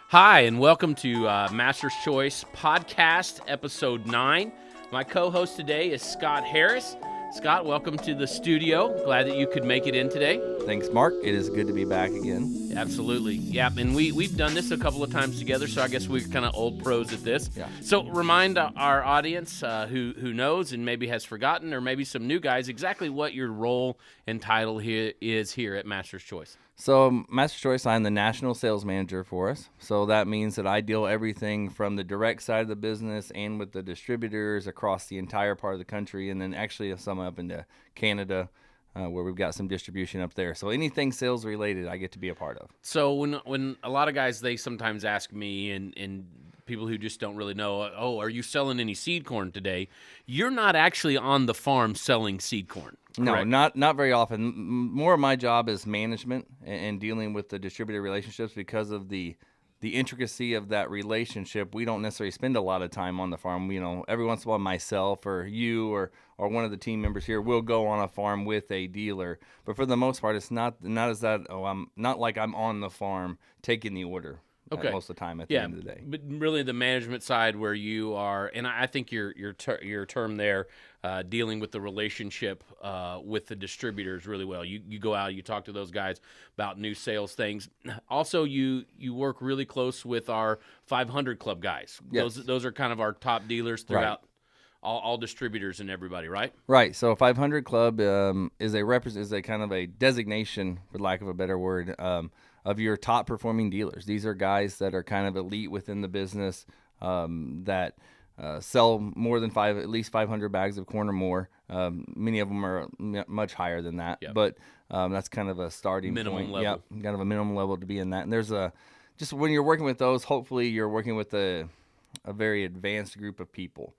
Hi, and welcome to Master's Choice Podcast, Episode 9. My co-host today is Scott Harris. Scott, welcome to the studio. Glad that you could make it in today. Thanks, Mark. It is good to be back again. Absolutely. Yeah, and we've done this a couple of times together, so I guess we're kind of old pros at this. Yeah. So remind our audience who knows and maybe has forgotten, or maybe some new guys, exactly what your role and title is here at Master's Choice. So, Master's Choice, I'm the national sales manager for us. So that means that I deal everything from the direct side of the business and with the distributors across the entire part of the country, and then actually some up into Canada, where we've got some distribution up there. So anything sales related, I get to be a part of. So when a lot of guys, they sometimes ask me, and people who just don't really know, oh, are you selling any seed corn today? You're not actually on the farm selling seed corn. Correct? No, not very often. More of my job is management and dealing with the distributor relationships because of the intricacy of that relationship. We don't necessarily spend a lot of time on the farm. You know, every once in a while, myself or you or one of the team members here will go on a farm with a dealer. But for the most part, it's not as that. Oh, I'm not like I'm on the farm taking the order. Okay. Most of the time at the end of the day. But really the management side where you are, and I think your term there, dealing with the relationship with the distributors really well. You go out, you talk to those guys about new sales things. Also, you work really close with our 500 Club guys. Yes. Those are kind of our top dealers throughout all distributors and everybody, right? Right. So 500 Club is a kind of a designation, for lack of a better word, of your top performing dealers. These are guys that are kind of elite within the business, that sell more than at least 500 bags of corn or more. Many of them are much higher than that, but that's kind of a starting minimum point. level. Yeah, kind of a minimum level to be in that. And there's just when you're working with those, hopefully you're working with a very advanced group of people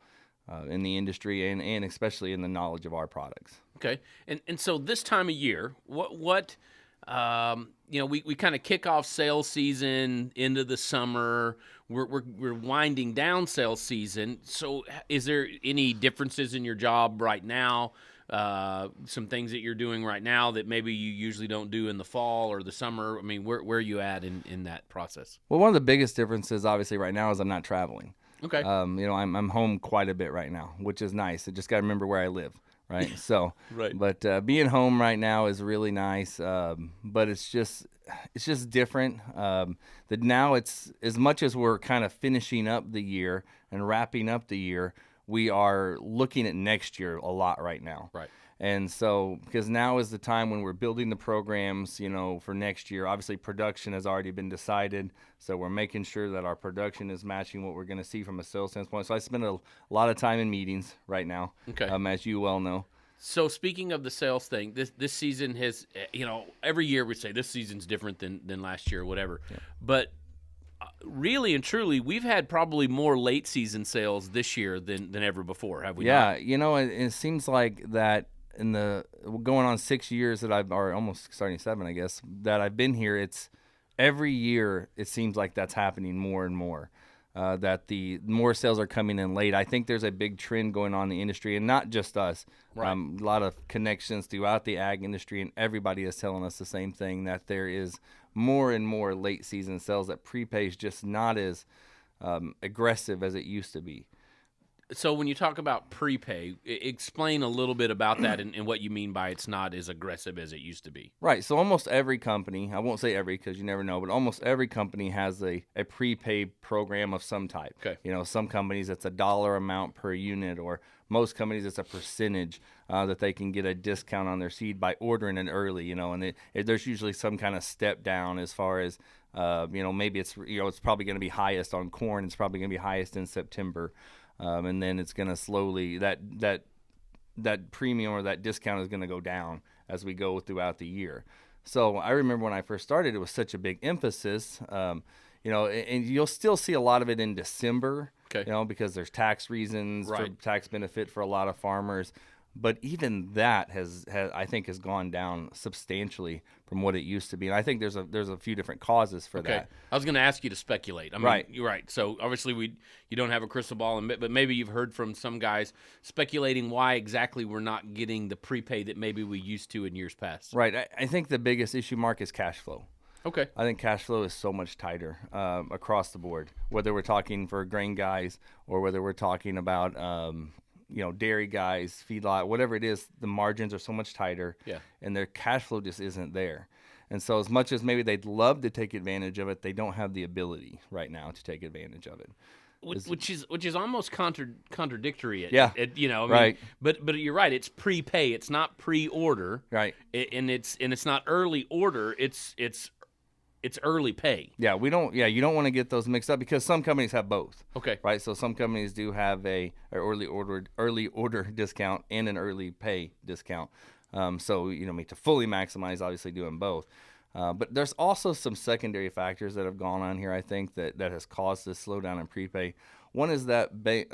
in the industry and especially in the knowledge of our products. Okay, and so this time of year, what we kind of kick off sales season into the summer. We're winding down sales season. So is there any differences in your job right now? Some things that you're doing right now that maybe you usually don't do in the fall or the summer? I mean, where are you at in that process? Well, one of the biggest differences obviously right now is I'm not traveling. Okay. I'm home quite a bit right now, which is nice. I just got to remember where I live. Right. So, right. But being home right now is really nice. But it's just different. That now it's as much as we're kind of finishing up the year and wrapping up the year, we are looking at next year a lot right now. Right. And so, because now is the time when we're building the programs, for next year. Obviously, production has already been decided, so we're making sure that our production is matching what we're going to see from a sales standpoint. So I spend a lot of time in meetings right now, as you well know. So speaking of the sales thing, this season has, every year we say this season's different than last year or whatever. Yeah. But really and truly, we've had probably more late season sales this year than ever before, have we not? Yeah, it seems like that. In the going on 6 years that or almost starting 7, I guess, that I've been here, it's every year it seems like that's happening more and more, that the more sales are coming in late. I think there's a big trend going on in the industry, and not just us. Right. A lot of connections throughout the ag industry, and everybody is telling us the same thing, that there is more and more late season sales, that prepay is just not as aggressive as it used to be. So when you talk about prepay, explain a little bit about that and what you mean by it's not as aggressive as it used to be. Right. So almost every company, I won't say every because you never know, but almost every company has a prepay program of some type. Okay. Some companies it's a dollar amount per unit, or most companies it's a percentage that they can get a discount on their seed by ordering it early, and there's usually some kind of step down as far as, maybe it's probably going to be highest on corn. It's probably going to be highest in September. And then it's going to slowly, that premium or that discount is going to go down as we go throughout the year. So I remember when I first started, it was such a big emphasis, and you'll still see a lot of it in December, because there's tax reasons, right, for tax benefit for a lot of farmers. But even that has I think has gone down substantially from what it used to be, and I think there's a few different causes for that. I was going to ask you to speculate. I mean, right. You're right. So obviously you don't have a crystal ball, but maybe you've heard from some guys speculating why exactly we're not getting the prepay that maybe we used to in years past. Right. I think the biggest issue, Mark, is cash flow. Okay. I think cash flow is so much tighter across the board, whether we're talking for grain guys or whether we're talking about dairy guys, feedlot, whatever it is. The margins are so much tighter, and their cash flow just isn't there. And so, as much as maybe they'd love to take advantage of it, they don't have the ability right now to take advantage of it. Which is almost contradictory. Right. But you're right. It's prepay. It's not pre-order. Right. And it's not early order. It's early pay. Yeah, we don't. Yeah, you don't want to get those mixed up because some companies have both. Okay. Right. So some companies do have a early order discount and an early pay discount. So to fully maximize, obviously doing both. But there's also some secondary factors that have gone on here, I think, that has caused this slowdown in prepay. One is that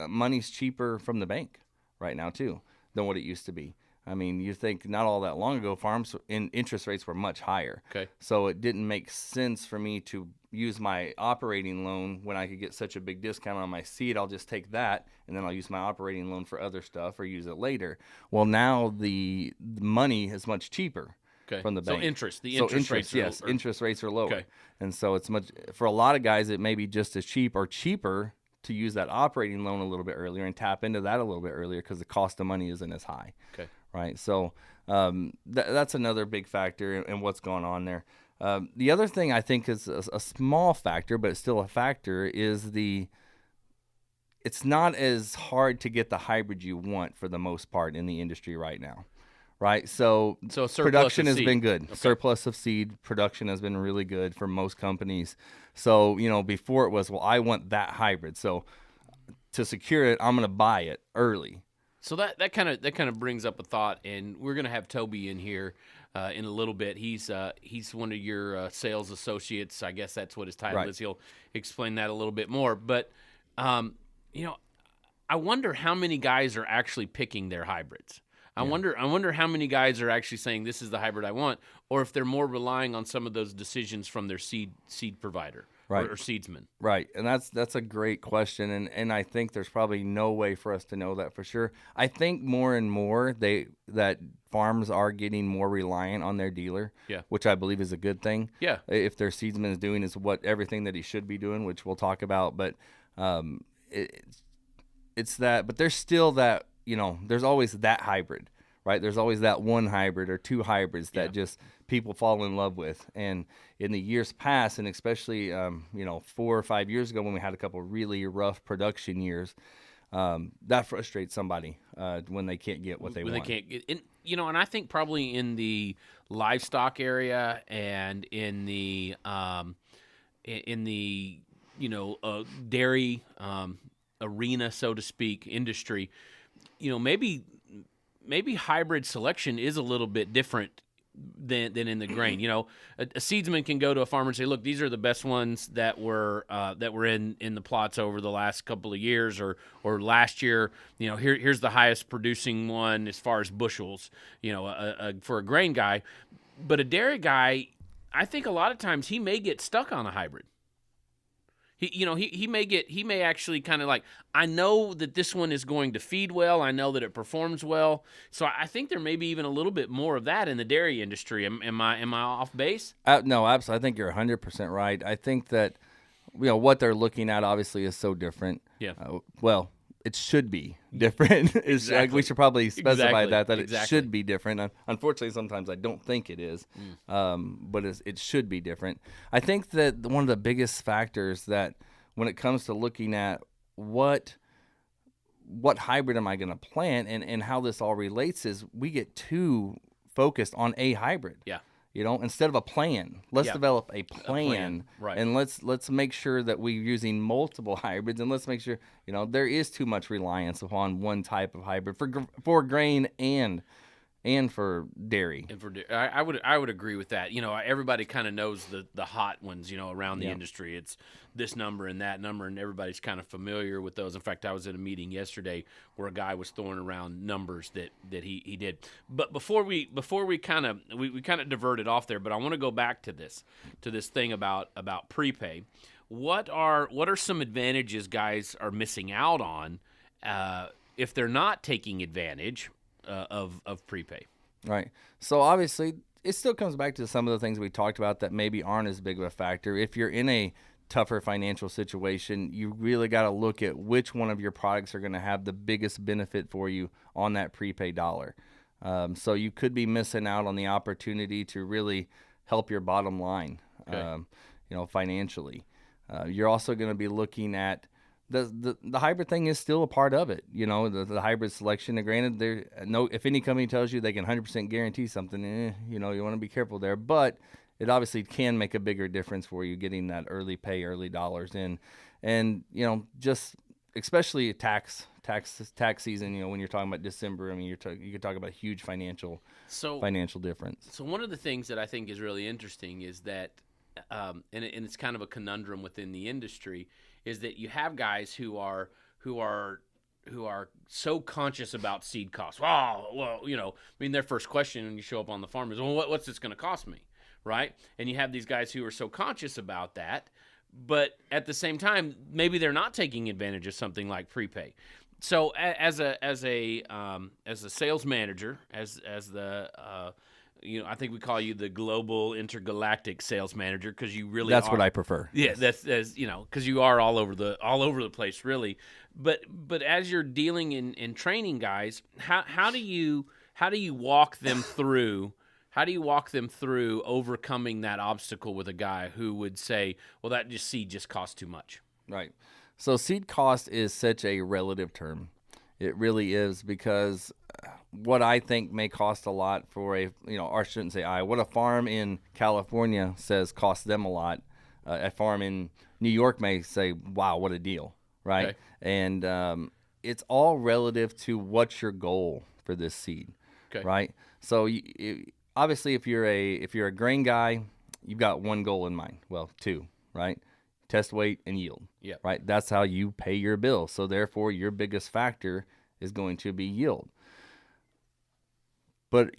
money's cheaper from the bank right now, too, than what it used to be. I mean, you think not all that long ago, farms in interest rates were much higher. Okay. So it didn't make sense for me to use my operating loan when I could get such a big discount on my seed. I'll just take that, and then I'll use my operating loan for other stuff or use it later. Well, now the money is much cheaper. Okay. From the bank. The interest rates interest rates are lower. Okay. And so it's much, for a lot of guys, it may be just as cheap or cheaper to use that operating loan a little bit earlier and tap into that a little bit earlier because the cost of money isn't as high. Okay. Right. So that's another big factor in what's going on there. The other thing I think is a small factor, but it's still a factor, is it's not as hard to get the hybrid you want for the most part in the industry right now. Right, so production has been good. Okay. Surplus of seed production has been really good for most companies. So before it was, well, I want that hybrid. So to secure it, I'm going to buy it early. So that kind of brings up a thought, and we're going to have Toby in here in a little bit. He's one of your sales associates. I guess that's what his title is. He'll explain that a little bit more. But I wonder how many guys are actually picking their hybrids. I wonder how many guys are actually saying this is the hybrid I want, or if they're more relying on some of those decisions from their seed provider or seedsman. Right, and that's a great question, and I think there's probably no way for us to know that for sure. I think more and more that farms are getting more reliant on their dealer, which I believe is a good thing. Yeah, if their seedsman is doing everything that he should be doing, which we'll talk about, but it's that. But there's still that. There's always that hybrid, right? There's always that one hybrid or two hybrids that just people fall in love with. And in the years past, and especially, 4 or 5 years ago when we had a couple really rough production years, that frustrates somebody when they can't get what they want. When they can't get, and I think probably in the livestock area and in the dairy arena, so to speak, industry. Maybe hybrid selection is a little bit different than in the grain. A seedsman can go to a farmer and say, "Look, these are the best ones that were in the plots over the last couple of years or last year. Here's the highest producing one as far as bushels. For a grain guy, but a dairy guy, I think a lot of times he may get stuck on a hybrid. He may actually kind of like, I know that this one is going to feed well. I know that it performs well. So I think there may be even a little bit more of that in the dairy industry. Am I off base? No, absolutely. I think you're 100% right. I think that what they're looking at obviously is so different. Yeah. It should be different. Exactly. We should probably specify that exactly. It should be different. Unfortunately, sometimes I don't think it is, but it should be different. I think that one of the biggest factors that when it comes to looking at what hybrid am I going to plant and how this all relates is we get too focused on a hybrid. Yeah. Instead of a plan, let's develop a plan, right? And let's make sure that we're using multiple hybrids, and let's make sure there is too much reliance upon one type of hybrid for grain and for dairy. And I would agree with that. Everybody kind of knows the hot ones. Around the industry, it's this number and that number, and everybody's kind of familiar with those. In fact, I was at a meeting yesterday where a guy was throwing around numbers that he did. But before we kind of diverted off there, but I want to go back to this thing about prepay. What are some advantages guys are missing out on if they're not taking advantage of prepay? Right. So obviously, it still comes back to some of the things we talked about that maybe aren't as big of a factor. If you're in a tougher financial situation, you really got to look at which one of your products are going to have the biggest benefit for you on that prepaid dollar. So you could be missing out on the opportunity to really help your bottom line, financially. You're also going to be looking at the hybrid thing is still a part of it. The hybrid selection. And granted, if any company tells you they can 100% guarantee something, you want to be careful there. But it obviously can make a bigger difference for you getting that early pay, early dollars in, and just especially tax season. When you're talking about December, I mean, you could talk about a huge financial difference. So one of the things that I think is really interesting is that, and it's kind of a conundrum within the industry, is that you have guys who are so conscious about seed costs. Their first question when you show up on the farm is, well, what's this going to cost me, right? And you have these guys who are so conscious about that, but at the same time, maybe they're not taking advantage of something like prepay. So as a sales manager, I think we call you the global intergalactic sales manager because you really that's are. what I prefer. Yeah, that's because you are all over the place really. But as you're dealing in training guys, how do you walk them through? How do you walk them through overcoming that obstacle with a guy who would say, well, that seed just costs too much? Right. So seed cost is such a relative term. It really is, because what I think may cost a lot for or I shouldn't say what a farm in California says costs them a lot, a farm in New York may say, wow, what a deal, right? Okay. And it's all relative to what's your goal for this seed, okay. right? So obviously, if you're a grain guy, you've got one goal in mind. Well, two, right? Test weight and yield. Yeah. Right. That's how you pay your bill. So therefore, your biggest factor is going to be yield. But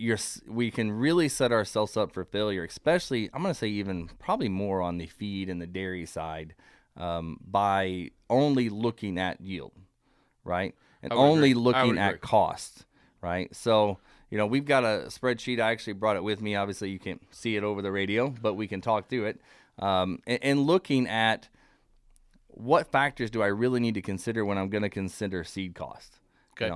we can really set ourselves up for failure, especially, I'm going to say even probably more on the feed and the dairy side, by only looking at yield, right? And only looking at cost, right? So, we've got a spreadsheet. I actually brought it with me. Obviously, you can't see it over the radio, but we can talk through it. And looking at what factors do I really need to consider when I'm going to consider seed cost. Okay.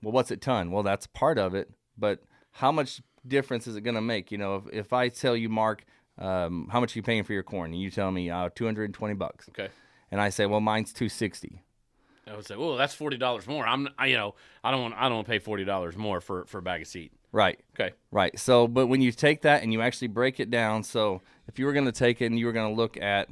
What's a ton? Well, that's part of it, but how much difference is it going to make? If I tell you, Mark, how much are you paying for your corn? And you tell me $220. Okay. And I say, well, mine's $260. I would say, well, that's $40 more. I don't want to pay $40 more for a bag of seed. Right. Okay. Right. So, but when you take that and you actually break it down, so if you were going to take it and you were going to look at,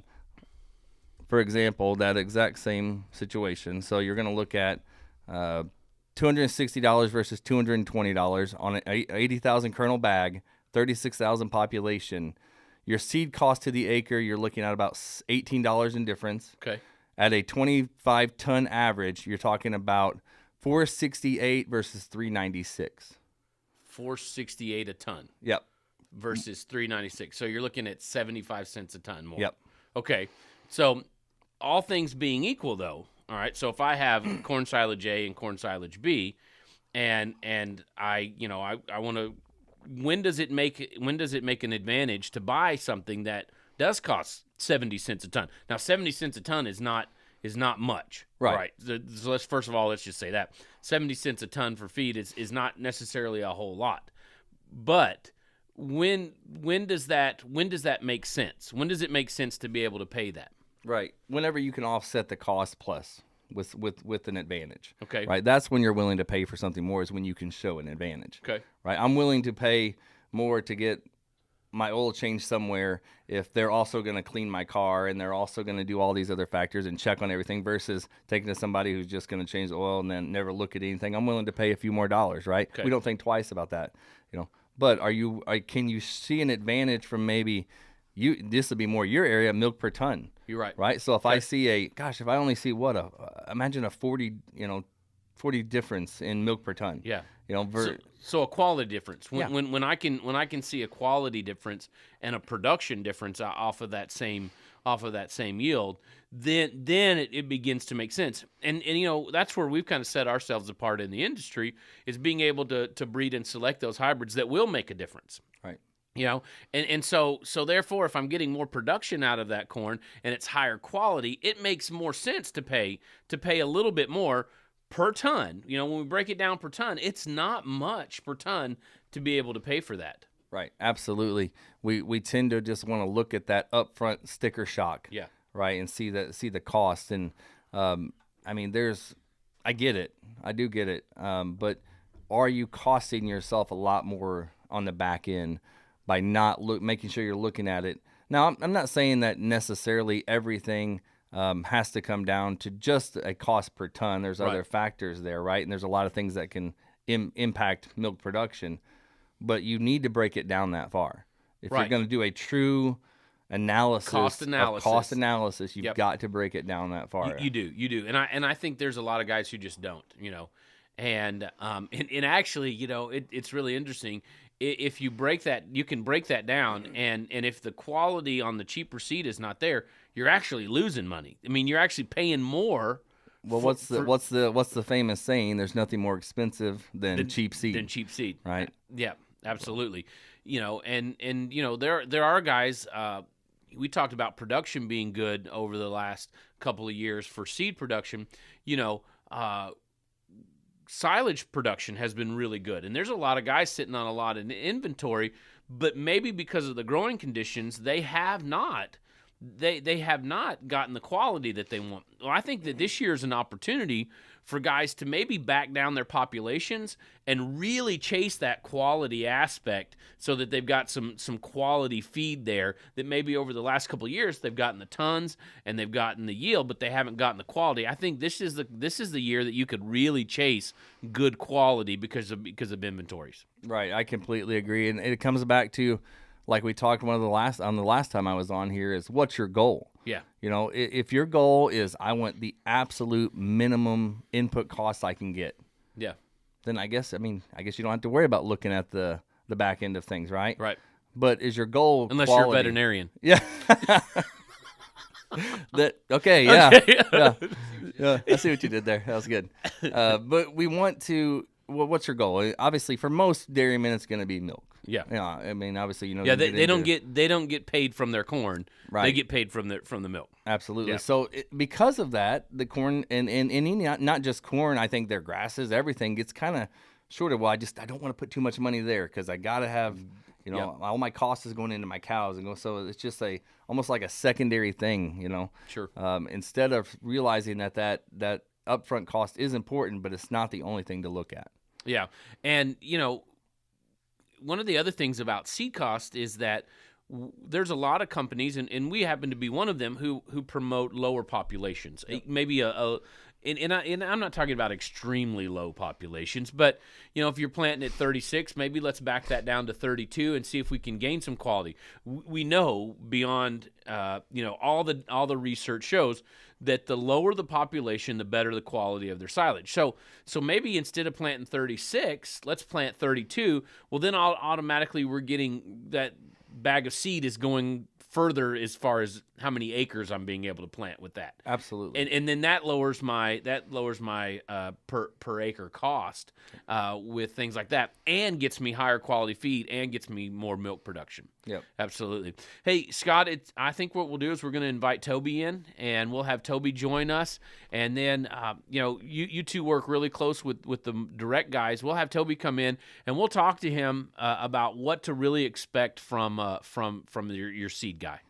for example, that exact same situation. So you're going to look at $260 versus $220 on an 80,000 kernel bag, 36,000 population. Your seed cost to the acre, you're looking at about $18 in difference. Okay. At a 25-ton average, you're talking about $468 versus $396. $468 a ton. Yep. Versus $396. So you're looking at 75 cents a ton more. Yep. Okay. So all things being equal, though, all right. So if I have corn silage A and corn silage B, and I want to, when does it make an advantage to buy something that does cost 70 cents a ton? Now, 70 cents a ton is not much, right? So let's just say that 70 cents a ton for feed is not necessarily a whole lot. But when does that make sense? When does it make sense to be able to pay that? Right. Whenever you can offset the cost plus with an advantage. Okay. Right. That's when you're willing to pay for something more, is when you can show an advantage. Okay. Right. I'm willing to pay more to get my oil change somewhere if they're also going to clean my car and they're also going to do all these other factors and check on everything, versus taking to somebody who's just going to change the oil and then never look at anything. I'm willing to pay a few more dollars, right? Okay. We don't think twice about that, But can you see an advantage from maybe this would be more your area, milk per ton? You're right. Right? So if I see if I only see imagine a 40 difference in milk per ton. Yeah. So a quality difference. When I can see a quality difference and a production difference off of that same off of that same yield, then it begins to make sense. And that's where we've kind of set ourselves apart in the industry, is being able to breed and select those hybrids that will make a difference. Right. And so therefore, if I'm getting more production out of that corn and it's higher quality, it makes more sense to pay a little bit more per ton. When we break it down per ton, it's not much per ton to be able to pay for that. Right. Absolutely. We tend to just want to look at that upfront sticker shock. Yeah. Right. And see the cost. And I mean, I get it. I do get it. But are you costing yourself a lot more on the back end by not making sure you're looking at it? Now, I'm not saying that necessarily everything has to come down to just a cost per ton. There's other factors there, right? And there's a lot of things that can impact milk production, but you need to break it down that far. If you're going to do a true cost analysis, you've got to break it down that far. You do. And I think there's a lot of guys who just don't, and actually, it's really interesting. If you can break that down, and if the quality on the cheaper seed is not there, you're actually losing money. I mean, you're actually paying more. Well, what's the famous saying? There's nothing more expensive than cheap seed. Right? Yeah, absolutely. And there are guys. We talked about production being good over the last couple of years for seed production. Silage production has been really good, and there's a lot of guys sitting on a lot of inventory, but maybe because of the growing conditions, they have not gotten the quality that they want. Well, I think that this year is an opportunity for guys to maybe back down their populations and really chase that quality aspect, so that they've got some quality feed there that maybe over the last couple of years they've gotten the tons and they've gotten the yield, but they haven't gotten the quality. I think this is the year that you could really chase good quality because of inventories. Right, I completely agree, and it comes back to, like we talked the last time I was on here, is what's your goal? Yeah. If your goal is I want the absolute minimum input cost I can get. Yeah. Then I guess you don't have to worry about looking at the back end of things, right? Right. But is your goal unless quality? You're a veterinarian. Yeah. Okay, yeah. Okay. Yeah. I see what you did there. That was good. But we want to. Well, what's your goal? Obviously, for most dairymen, it's going to be milk. Yeah. I mean, obviously, Yeah, they don't get paid from their corn. Right. They get paid from the milk. Absolutely. Yeah. So because of that, the corn and not just corn, I think their grasses, everything gets kind of shorted. Well, I don't want to put too much money there because I got to have, all my cost is going into my cows so it's just almost like a secondary thing, Sure. Instead of realizing that upfront cost is important, but it's not the only thing to look at. Yeah. And, one of the other things about seed cost is that there's a lot of companies, and we happen to be one of them, who promote lower populations. Yep. Maybe and I'm not talking about extremely low populations, but if you're planting at 36, maybe let's back that down to 32 and see if we can gain some quality. We know beyond all the research shows that the lower the population, the better the quality of their silage. So maybe instead of planting 36, let's plant 32. Well, then automatically we're getting that bag of seed is going further as far as how many acres I'm being able to plant with that. Absolutely. And then that lowers my per acre cost with things like that, and gets me higher quality feed and gets me more milk production. Yep. Absolutely. Hey, Scott, I think what we'll do is we're going to invite Toby in, and we'll have Toby join us. And then, you two work really close with the direct guys. We'll have Toby come in, and we'll talk to him about what to really expect from your seed guy.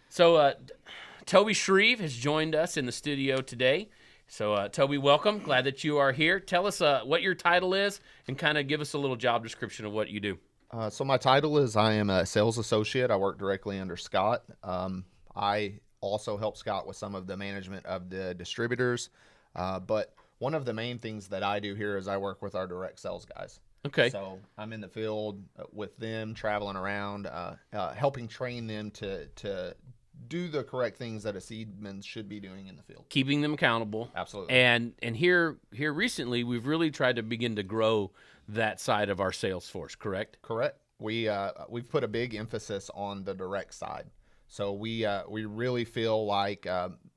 So, Toby Shreve has joined us in the studio today. So, Toby, welcome. Glad that you are here. Tell us what your title is, and kind of give us a little job description of what you do. So my title is I am a sales associate. I work directly under Scott. I also help Scott with some of the management of the distributors. But one of the main things that I do here is I work with our direct sales guys. Okay. So I'm in the field with them, traveling around, helping train them to do the correct things that a seedman should be doing in the field. Keeping them accountable. Absolutely. And here recently, we've really tried to begin to grow that side of our sales force, correct? Correct. We've put a big emphasis on the direct side. So we really feel like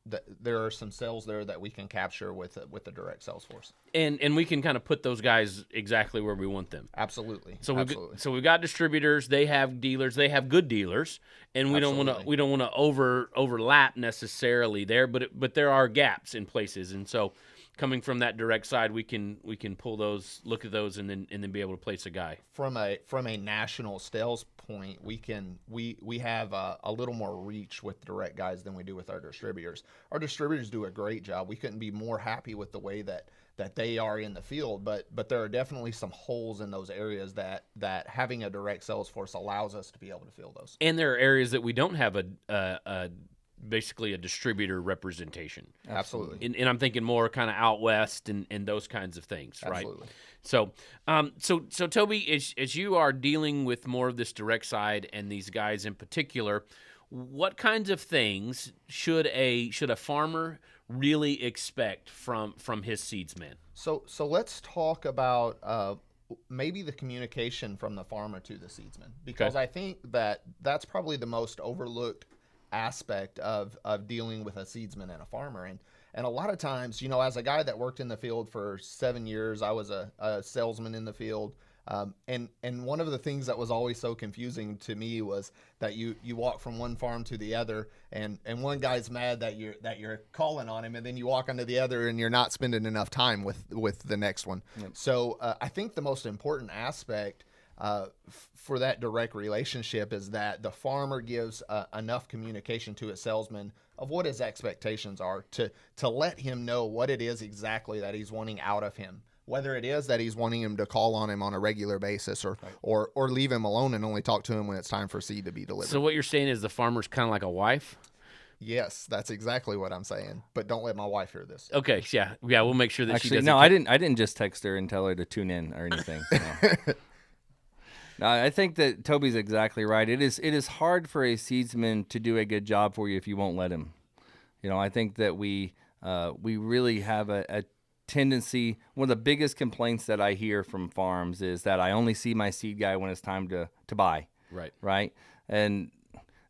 that there are some sales there that we can capture with the direct sales force. And we can kind of put those guys exactly where we want them. Absolutely. So Absolutely. we've got distributors. They have dealers. They have good dealers, and we don't want to overlap necessarily there. But there are gaps in places, and so coming from that direct side, we can pull those, look at those, and then be able to place a guy. From a national sales point, we have a little more reach with direct guys than we do with our distributors. Our distributors do a great job. We couldn't be more happy with the way that they are in the field, but there are definitely some holes in those areas that having a direct sales force allows us to be able to fill those. And there are areas that we don't have basically a distributor representation. Absolutely. And I'm thinking more kind of out west and those kinds of things, right? Absolutely. So Toby, as you are dealing with more of this direct side and these guys in particular, what kinds of things should a farmer really expect from his seedsman? So let's talk about maybe the communication from the farmer to the seedsman, because I think that's probably the most overlooked aspect of dealing with a seedsman and a farmer. And a lot of times, as a guy that worked in the field for 7 years, I was a salesman in the field. And one of the things that was always so confusing to me was that you walk from one farm to the other, and one guy's mad that you're calling on him, and then you walk onto the other and you're not spending enough time with the next one. Yep. So I think the most important aspect for that direct relationship is that the farmer gives enough communication to his salesman of what his expectations are to let him know what it is exactly that he's wanting out of him. Whether it is that he's wanting him to call on him on a regular basis or leave him alone and only talk to him when it's time for seed to be delivered. So what you're saying is the farmer's kind of like a wife? Yes, that's exactly what I'm saying. But don't let my wife hear this. Okay, yeah, we'll make sure that Actually, she doesn't. No, I didn't just text her and tell her to tune in or anything. No, I think that Toby's exactly right. It is hard for a seedsman to do a good job for you if you won't let him. I think that we really have a tendency. One of the biggest complaints that I hear from farms is that I only see my seed guy when it's time to buy. Right. And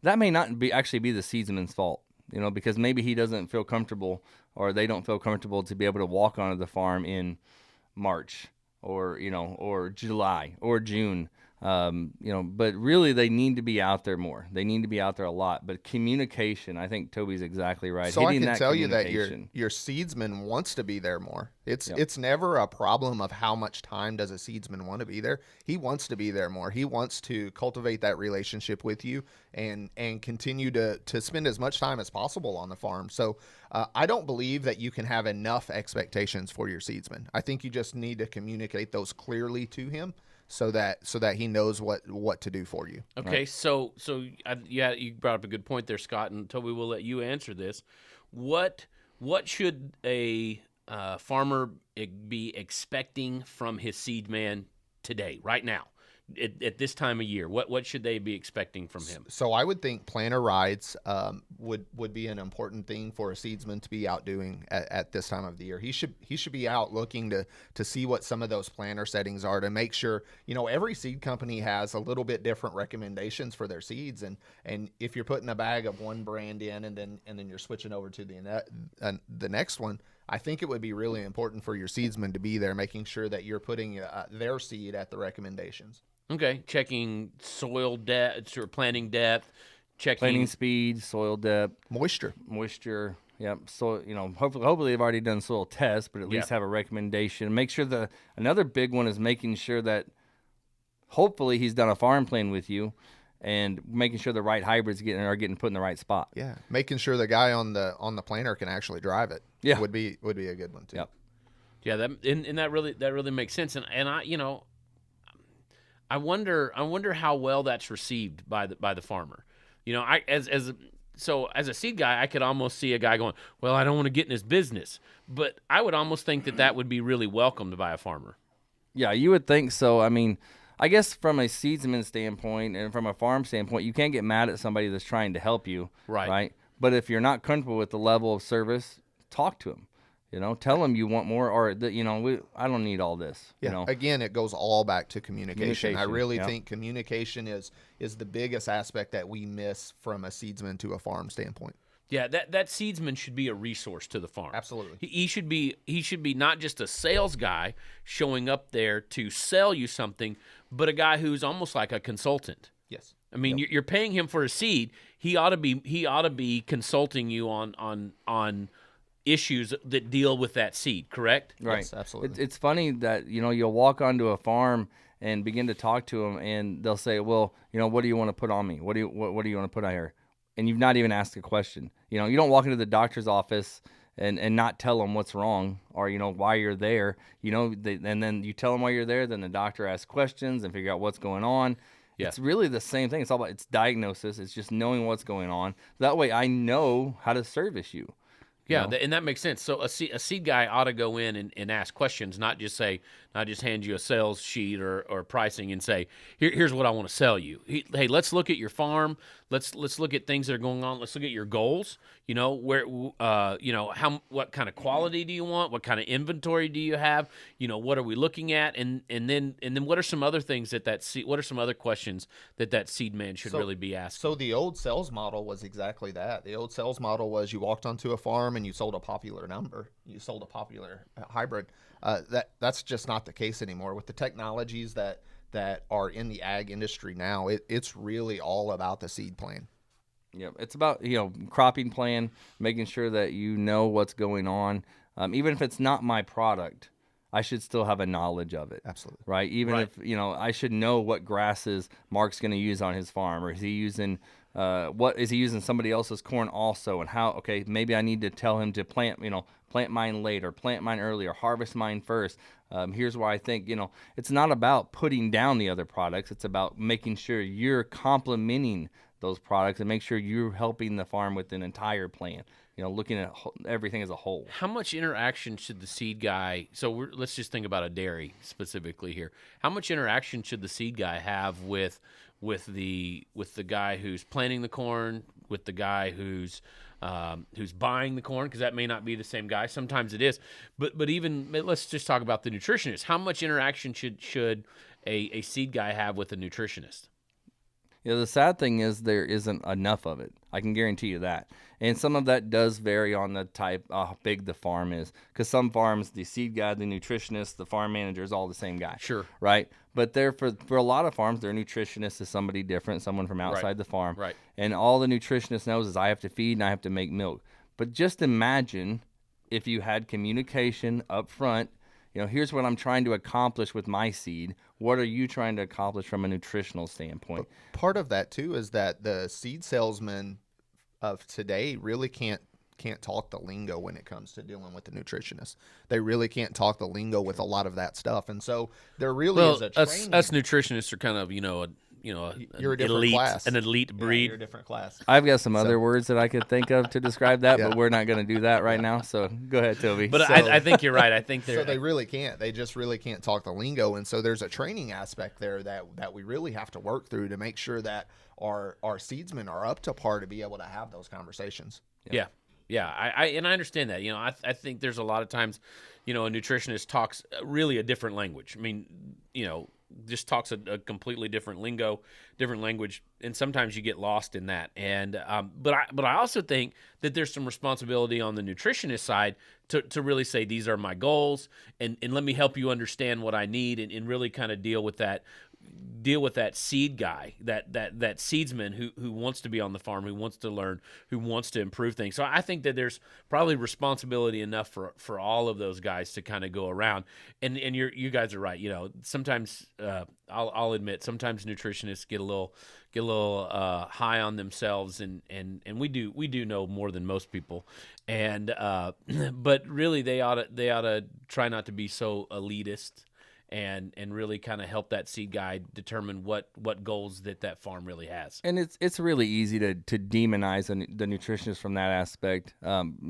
that may not actually be the seedsman's fault, because maybe he doesn't feel comfortable or they don't feel comfortable to be able to walk onto the farm in March or July or June. But really they need to be out there more. They need to be out there a lot. But communication, I think Toby's exactly right. So I can tell you that your seedsman wants to be there more. It's never a problem of how much time does a seedsman want to be there. He wants to be there more. He wants to cultivate that relationship with you and continue to spend as much time as possible on the farm. So I don't believe that you can have enough expectations for your seedsman. I think you just need to communicate those clearly to him, so that he knows what to do for you. Okay, right? So you brought up a good point there, Scott, and Toby, we'll let you answer this. What should a farmer be expecting from his seedman today, right now, at this time of year? What should they be expecting from him? So I would think planter rides would be an important thing for a seedsman to be out doing at this time of the year. He should be out looking to see what some of those planter settings are, to make sure, every seed company has a little bit different recommendations for their seeds, and if you're putting a bag of one brand in and then you're switching over to the next one, I think it would be really important for your seedsman to be there, making sure that you're putting their seed at the recommendations. Okay, checking soil depth or planting depth, checking planting speed, soil depth, moisture. Yep. So hopefully they've already done soil tests, but at least have a recommendation. Make sure another big one is making sure that hopefully he's done a farm plan with you, and making sure the right hybrids are getting put in the right spot. Yeah, making sure the guy on the planter can actually drive it. Yeah, would be a good one too. Yep. Yeah, that really makes sense, and I wonder how well that's received by the farmer. As a seed guy, I could almost see a guy going, "Well, I don't want to get in his business," but I would almost think that would be really welcomed by a farmer. Yeah, you would think so. I mean, I guess from a seedsman standpoint and from a farm standpoint, you can't get mad at somebody that's trying to help you, right? But if you're not comfortable with the level of service, talk to them. Tell them you want more, or that I don't need all this. Yeah. Again, it goes all back to communication. I really yeah. think communication is the biggest aspect that we miss from a seedsman to a farm standpoint. Yeah, that seedsman should be a resource to the farm. Absolutely. He should be not just a sales guy showing up there to sell you something, but a guy who's almost like a consultant. Yes. I mean, you're paying him for a seed. He ought to be consulting you on issues that deal with that seed, correct? Right. Yes, absolutely. It's funny that you'll walk onto a farm and begin to talk to them, and they'll say, "Well, what do you want to put on me? What do you want to put on here?" And you've not even asked a question. You don't walk into the doctor's office and not tell them what's wrong or why you're there. And then you tell them why you're there. Then the doctor asks questions and figure out what's going on. Yeah. It's really the same thing. It's all about diagnosis. It's just knowing what's going on. That way, I know how to service you. Yeah, and that makes sense. So a seed guy ought to go in and ask questions, not just hand you a sales sheet or pricing and say, here's what I want to sell you. Hey, let's look at your farm. Let's look at things that are going on. Let's look at your goals. What kind of quality do you want? What kind of inventory do you have? What are we looking at? And then what are some other things what are some other questions that seed man should really be asking? So the old sales model was exactly that. The old sales model was you walked onto a farm and you sold a popular number. You sold a popular hybrid. That's just not the case anymore. With the technologies that are in the ag industry now, it's really all about the seed plan. Yeah, it's about cropping plan, making sure that what's going on. Even if it's not my product, I should still have a knowledge of it. Absolutely. Right? Even if I should know what grasses Mark's going to use on his farm, or is he using somebody else's corn also, and how? Okay, maybe I need to tell him to plant mine late or plant mine early or harvest mine first. Here's why I think it's not about putting down the other products. It's about making sure you're complementing those products and make sure you're helping the farm with an entire plan. Looking at everything as a whole. How much interaction should the seed guy? So let's just think about a dairy specifically here. How much interaction should the seed guy have with the guy who's planting the corn, with the guy who's buying the corn? Because that may not be the same guy. Sometimes it is. But even let's just talk about the nutritionist. How much interaction should a seed guy have with a nutritionist? The sad thing is there isn't enough of it. I can guarantee you that. And some of that does vary on the type, how big the farm is. Because some farms, the seed guy, the nutritionist, the farm manager is all the same guy. Sure. Right? But for a lot of farms, their nutritionist is somebody different, someone from outside the farm. Right. And all the nutritionist knows is I have to feed and I have to make milk. But just imagine if you had communication up front. Here's what I'm trying to accomplish with my seed. What are you trying to accomplish from a nutritional standpoint? But part of that too is that the seed salesmen of today really can't talk the lingo when it comes to dealing with the nutritionist. They really can't talk the lingo with a lot of that stuff, and so there really is a training. Us nutritionists are kind of you're a different class. An elite breed. Yeah, you're a different class. I've got some other words that I could think of to describe that, but we're not going to do that right now. So go ahead, Toby. But I think you're right. I think so they really can't. They just really can't talk the lingo, and so there's a training aspect there that we really have to work through to make sure that our seedsmen are up to par to be able to have those conversations. Yeah. I understand that. I think there's a lot of times, a nutritionist talks really a different language. I mean, just talks a completely different lingo, different language, and sometimes you get lost in that. And but I also think that there's some responsibility on the nutritionist side to really say these are my goals, and let me help you understand what I need, and really kind of deal with that seed guy, that seedsman who wants to be on the farm, who wants to learn, who wants to improve things. So I think that there's probably responsibility enough for all of those guys to kind of go around. And you guys are right. Sometimes I'll admit sometimes nutritionists get a little high on themselves, and we do know more than most people. And but really they ought to try not to be so elitist. And really kind of help that seed guy determine what goals that farm really has. And it's really easy to demonize the nutritionist from that aspect,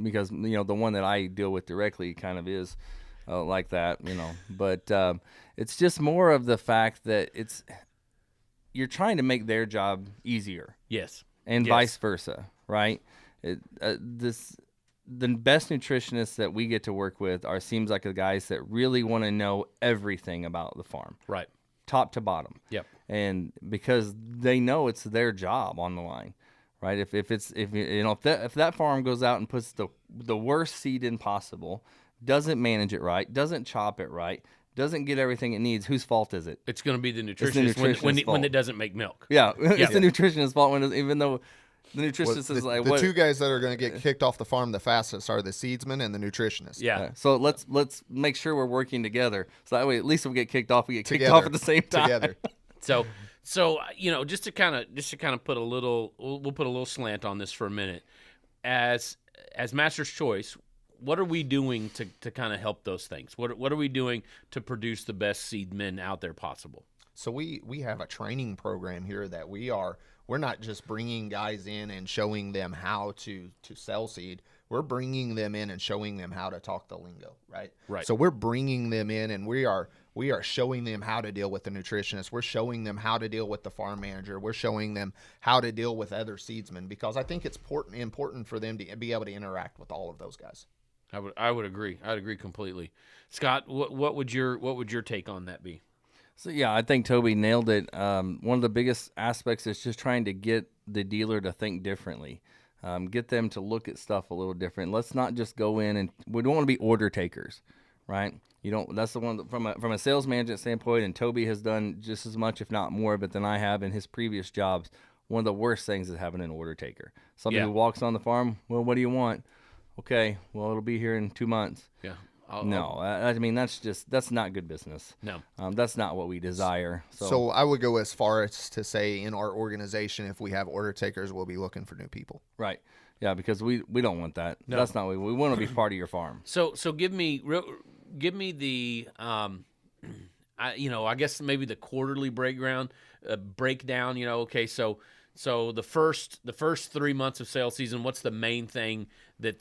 because the one that I deal with directly kind of is like that, But it's just more of the fact that you're trying to make their job easier. Yes. And vice versa, right? the best nutritionists that we get to work with seems like the guys that really want to know everything about the farm, Right. top to bottom. Yep. And because they know it's their job on the line, right? If that farm goes out and puts the worst seed in possible, doesn't manage it right, doesn't chop it right, doesn't get everything it needs, whose fault is it? It's going to be the nutritionist, when it doesn't make milk. Yeah, it's the nutritionist's fault even though the nutritionist is like, the two guys that are going to get kicked off the farm the fastest are the seedsman and the nutritionist. Yeah. So let's make sure we're working together, so that way at least if we get kicked off, we get kicked off at the same time. Together. So just to kind of put a little slant on this for a minute, as Master's Choice, what are we doing to kind of help those things? What are we doing to produce the best seedmen out there possible? So we have a training program here that we're not just bringing guys in and showing them how to sell seed. We're bringing them in and showing them how to talk the lingo, right? Right. So we're bringing them in and we are showing them how to deal with the nutritionist. We're showing them how to deal with the farm manager. We're showing them how to deal with other seedsmen, because I think it's important for them to be able to interact with all of those guys. I would agree. I'd agree completely. Scott, what would your take on that be? So yeah, I think Toby nailed it. One of the biggest aspects is just trying to get the dealer to think differently, get them to look at stuff a little different. Let's not just go in and we don't want to be order takers, right? You don't. That's the one from a sales management standpoint. And Toby has done just as much, if not more, but than I have in his previous jobs. One of the worst things is having an order taker. Somebody who walks on the farm. Well, what do you want? Okay, well, it'll be here in 2 months. Yeah. I mean, that's not good business. No. That's not what we desire. So I would go as far as to say in our organization, if we have order takers, we'll be looking for new people. Right. Yeah, because we don't want that. No. That's not what we want to be part of your farm. So give me the I guess maybe the quarterly breakdown. Okay, so the first 3 months of sales season, what's the main thing that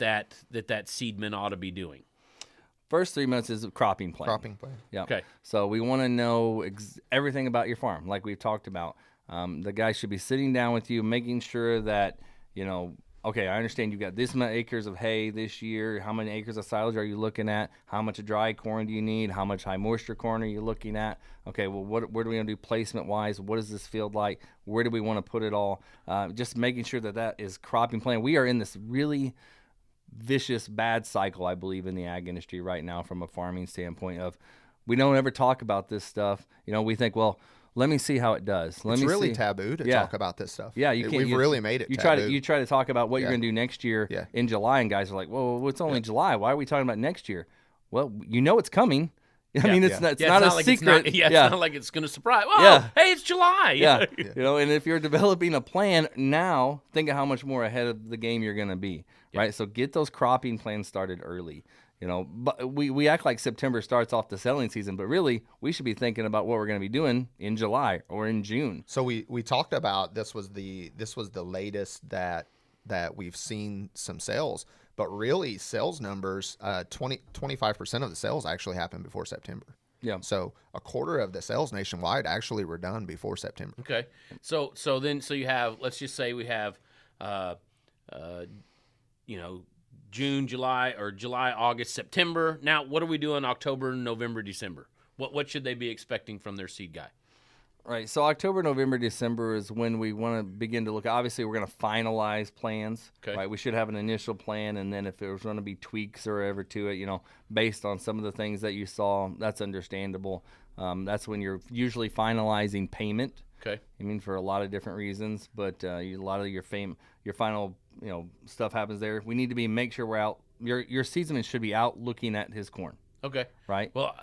seedman ought to be doing? First 3 months is a cropping plan. Yeah. Okay. So we want to know everything about your farm, like we've talked about. The guy should be sitting down with you, making sure that, okay, I understand you've got this many acres of hay this year. How many acres of silage are you looking at? How much dry corn do you need? How much high moisture corn are you looking at? Okay, well, where do we want to do placement-wise? What is this field like? Where do we want to put it all? Just making sure that is cropping plan. We are in this really vicious bad cycle, I believe, in the ag industry right now from a farming standpoint of we don't ever talk about this stuff. We think, well, let me see how it does. It's really taboo to talk about this stuff. Yeah, you can't. We've really made it taboo. You try to talk about what you're going to do next year in July, and guys are like, well, it's only July. Why are we talking about next year? Well, it's coming. I mean, it's not a secret. It's not like it's going to surprise. Whoa, hey, it's July. Yeah. And if you're developing a plan now, think of how much more ahead of the game you're going to be, right? So get those cropping plans started early. But we act like September starts off the selling season, but really we should be thinking about what we're going to be doing in July or in June. So we talked about this was the latest that we've seen some sales, but really sales numbers 25% of the sales actually happened before September. Yeah. So a quarter of the sales nationwide actually were done before September. Okay. So you have, let's just say we have June, July, August, September. Now, what are we doing October, November, December? What should they be expecting from their seed guy? Right. So October, November, December is when we want to begin to look. Obviously, we're going to finalize plans. Okay. Right. We should have an initial plan, and then if there's going to be tweaks or ever to it, based on some of the things that you saw, that's understandable. That's when you're usually finalizing payment. Okay. I mean, for a lot of different reasons, but a lot of your final stuff happens there. We need to make sure we're out. Your seedsman should be out looking at his corn. Okay. Right. Well,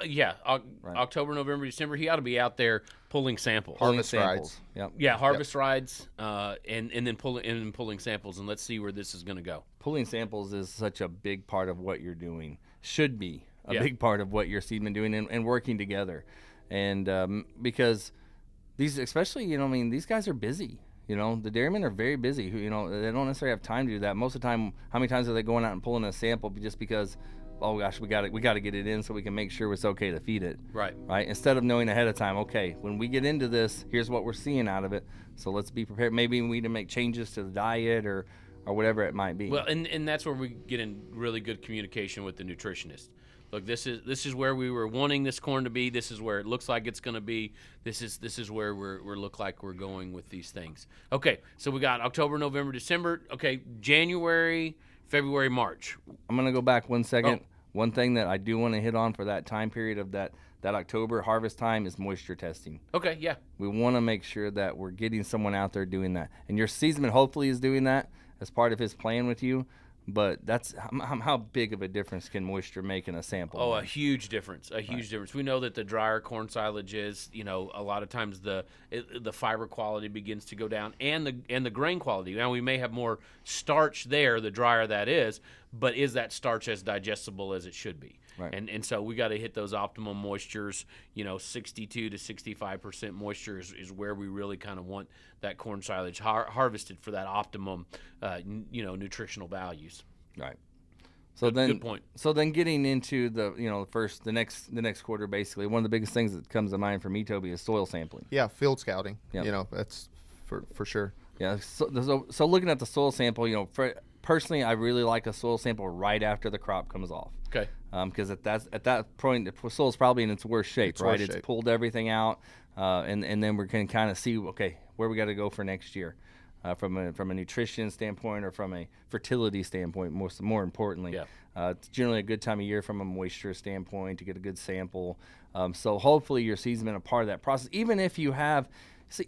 October, November, December, he ought to be out there pulling samples. Harvest rides. Yep. Yeah, harvest rides, and then pulling samples, and let's see where this is going to go. Pulling samples is such a big part of what you're doing. Should be a big part of what your seedman doing and working together, and because these, especially these guys are busy. The dairymen are very busy. They don't necessarily have time to do that. Most of the time, how many times are they going out and pulling a sample just because? Oh gosh, we got to get it in so we can make sure it's okay to feed it. Right. Instead of knowing ahead of time, okay, when we get into this, here's what we're seeing out of it. So let's be prepared. Maybe we need to make changes to the diet or or whatever it might be. Well, and that's where we get in really good communication with the nutritionist. Look, this is where we were wanting this corn to be. This is where it looks like it's going to be. This is where we're look like we're going with these things. Okay, so we got October, November, December. Okay, January, February, March. I'm going to go back 1 second. Oh. One thing that I do want to hit on for that time period of that October harvest time is moisture testing. Okay, yeah. We want to make sure that we're getting someone out there doing that. And your seedsman hopefully is doing that as part of his plan with you. But that's how big of a difference can moisture make in a sample? Oh, a huge difference. A huge difference. We know that the drier corn silage is, a lot of times the fiber quality begins to go down, and the grain quality. Now we may have more starch there, the drier that is, but is that starch as digestible as it should be? Right. And so we got to hit those optimum moistures. 62 to 65% moisture is where we really kind of want that corn silage harvested for that optimum, nutritional values. Right. So Good point. So then getting into the next quarter, basically one of the biggest things that comes to mind for me, Toby, is soil sampling. Yeah, field scouting. Yep. That's for sure. Yeah. So looking at the soil sample, personally, I really like a soil sample right after the crop comes off. Okay. Because at that point, the soil's probably in its worst shape, right? It's pulled everything out, and then we're going to kind of see, where we got to go for next year, from a nutrition standpoint or from a fertility standpoint. More importantly, it's generally a good time of year from a moisture standpoint to get a good sample. So hopefully your seedsman a part of that process. Even if you have,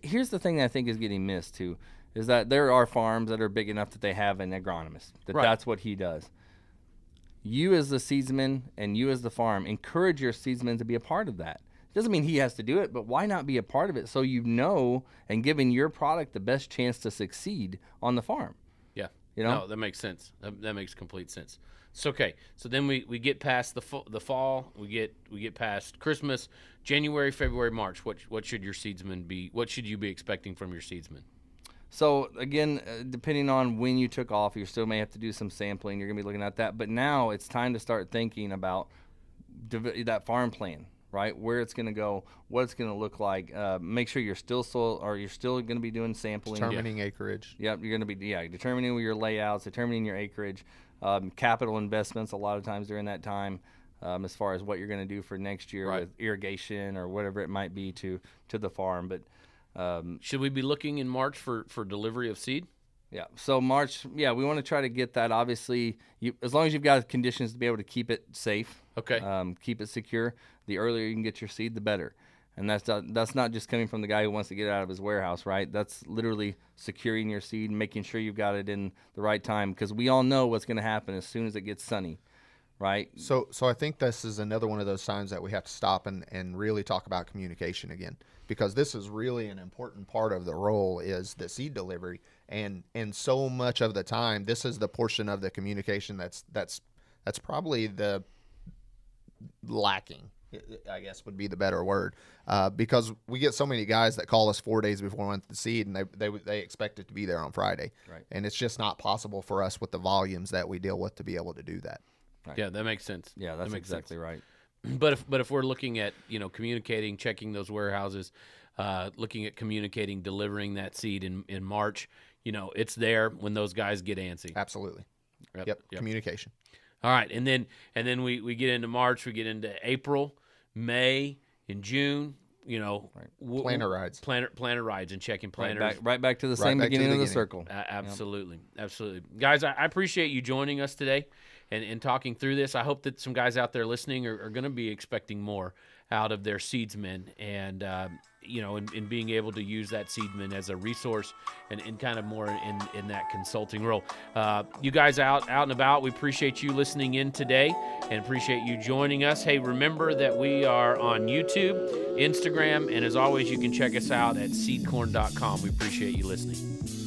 here's the thing that I think is getting missed too, is that there are farms that are big enough that they have an agronomist. That's what he does. You as the seedsman and you as the farm, encourage your seedsman to be a part of that. Doesn't mean he has to do it, but why not be a part of it so and giving your product the best chance to succeed on the farm? Yeah. No, that makes sense. That makes complete sense. So okay, so then we get past the fall, we get past Christmas, January, February, March. What should your seedsman be? What should you be expecting from your seedsman? So again, depending on when you took off, you still may have to do some sampling. You're going to be looking at that. But now it's time to start thinking about that farm plan, right? Where it's going to go, what it's going to look like. Make sure you're still going to be doing sampling. Determining acreage. Yep, you're going to be determining your layouts, determining your acreage, capital investments a lot of times during that time, as far as what you're going to do for next year with irrigation or whatever it might be to the farm. But should we be looking in March for delivery of seed? Yeah. So March, we want to try to get that. Obviously, as long as you've got conditions to be able to keep it safe, keep it secure, the earlier you can get your seed, the better. And that's not just coming from the guy who wants to get it out of his warehouse, right? That's literally securing your seed and making sure you've got it in the right time, because we all know what's going to happen as soon as it gets sunny, right? So I think this is another one of those signs that we have to stop and really talk about communication again, because this is really an important part of the role, is the seed delivery. And so much of the time, this is the portion of the communication that's probably the lacking, I guess would be the better word, because we get so many guys that call us 4 days before we want the seed, and they expect it to be there on Friday. Right. And it's just not possible for us with the volumes that we deal with to be able to do that. Right. Yeah, that makes sense. Yeah, that's exactly right. But if we're looking at communicating, checking those warehouses, looking at communicating, delivering that seed in March, it's there when those guys get antsy. Absolutely. Yep. Communication. All right, and then we get into March, we get into April, May, and June. Planter rides. Planter rides and checking planters. Right back to the same beginning of the circle. Absolutely. Guys, I appreciate you joining us today and talking through this. I hope that some guys out there listening are going to be expecting more out of their seedsmen, and in being able to use that seedman as a resource and kind of more in that consulting role. You guys out and about, we appreciate you listening in today and appreciate you joining us. Hey, remember that we are on YouTube, Instagram, and as always, you can check us out at seedcorn.com. We appreciate you listening.